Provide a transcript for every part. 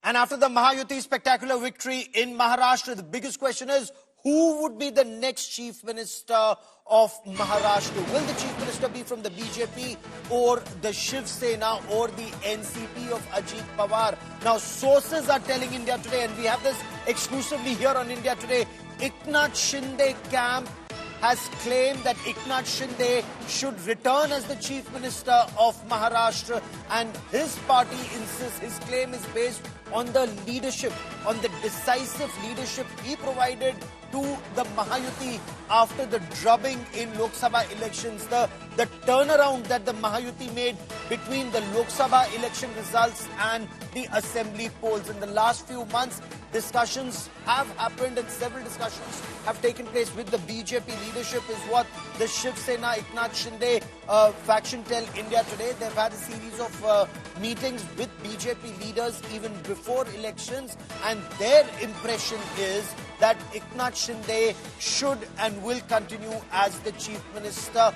And after the Mahayuti spectacular victory in Maharashtra, the biggest question is, who would be the next Chief Minister of Maharashtra? Will the Chief Minister be from the BJP or the Shiv Sena or the NCP of Ajit Pawar? Now, sources are telling India Today, and we have this exclusively here on India Today, Eknath Shinde camp has claimed that Eknath Shinde should return as the Chief Minister of Maharashtra, and his party insists his claim is based on the leadership, on the decisive leadership he provided to the Mahayuti after the drubbing in Lok Sabha elections. The turnaround that the Mahayuti made between the Lok Sabha election results and the assembly polls. In the last few months, discussions have happened and several discussions have taken place with the BJP leadership, is what the Shiv Sena Eknath Shinde faction tell India Today. They've had a series of meetings with BJP leaders even before elections, and their impression is that Eknath Shinde should and will continue as the Chief Minister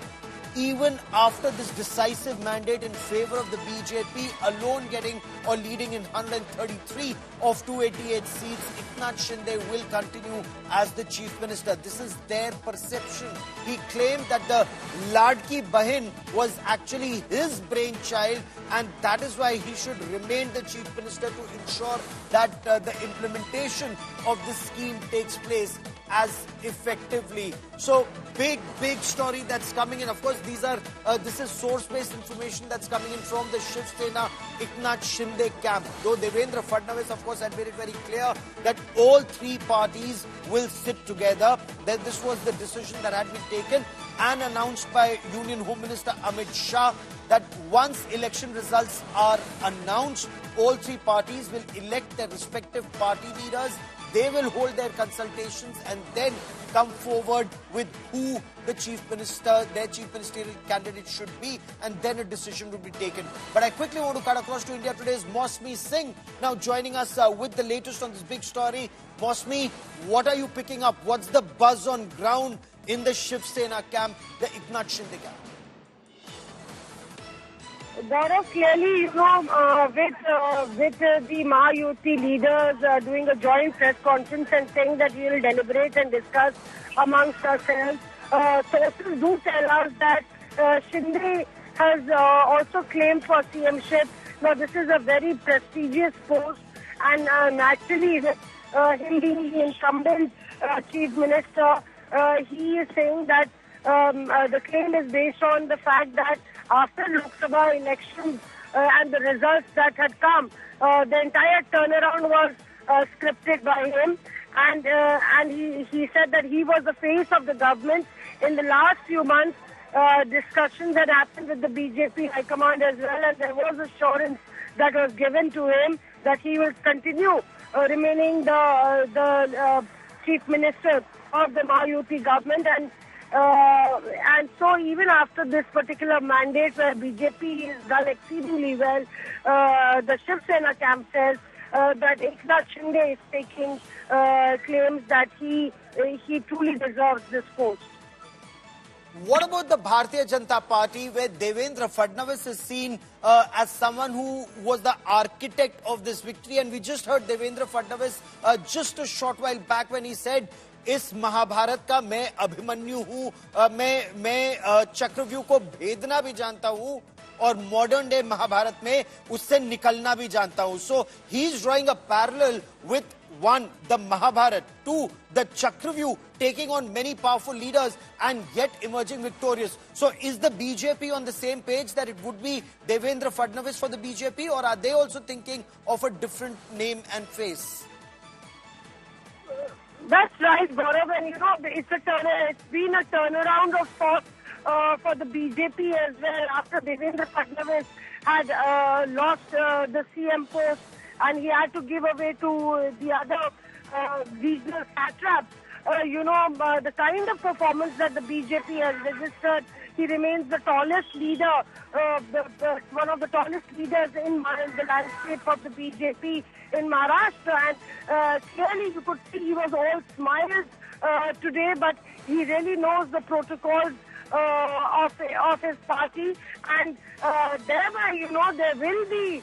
even after this decisive mandate in favor of the BJP, alone getting or leading in 133 of 288 seats. Eknath Shinde will continue as the Chief Minister. This is their perception. He claimed that the Ladki Bahin was actually his brainchild, and that is why he should remain the Chief Minister to ensure that the implementation of this scheme takes place as effectively. So big story that's coming in. Of course, this is source-based information that's coming in from the Shiv Sena Eknath Shinde camp. Though Devendra Fadnavis, of course, had made it very clear that all three parties will sit together. That this was the decision that had been taken and announced by Union Home Minister Amit Shah, that once election results are announced, all three parties will elect their respective party leaders. They will hold their consultations and then come forward with who the Chief Minister, their Chief Ministerial candidate should be, and then a decision will be taken. But I quickly want to cut across to India Today's Mosmi Singh, now joining us with the latest on this big story. Mosmi, what are you picking up? What's the buzz on ground in the Shiv Sena camp, the Eknath Shinde camp? Gaurav, clearly, with the Mahayuti leaders doing a joint press conference and saying that we will deliberate and discuss amongst ourselves, sources do tell us that Shinde has also claimed for CM-ship. Now, this is a very prestigious post, and naturally, him being the incumbent Chief Minister, he is saying that the claim is based on the fact that after Lok Sabha elections and the results that had come, the entire turnaround was scripted by him, and he said that he was the face of the government. In the last few months, discussions had happened with the BJP High Command as well, and there was assurance that was given to him that he will continue remaining the Chief Minister of the Mahayuti government, and so even after this particular mandate where BJP has done exceedingly well, the Shiv Sena camp says that Eknath Shinde is taking claims that he truly deserves this post. What about the Bharatiya Janata Party, where Devendra Fadnavis is seen as someone who was the architect of this victory? And we just heard Devendra Fadnavis just a short while back when he said, इस महाभारत का मैं अभिमन्यु हूँ, मैं चक्रव्यूह को भेदना भी जानता हूँ और मॉडर्न डे महाभारत में उससे निकलना भी जानता हूँ. So he is drawing a parallel with one, the Mahabharat, two, the Chakravyuh, taking on many powerful leaders and yet emerging victorious. So is the BJP on the same page that it would be Devendra Fadnavis for the BJP, or are they also thinking of a different name and face? That's right, Gaurav, and it's been a turnaround of sorts for the BJP as well after Devendra Fadnavis had lost the CM post and he had to give away to the other regional satraps. The kind of performance that the BJP has registered, he remains the tallest leader, one of the tallest leaders in the landscape of the BJP in Maharashtra, and clearly you could see he was all smiles today, but he really knows the protocols of his party, and thereby, there will be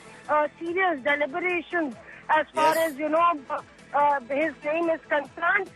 serious deliberations as far Yes. as, his name is concerned.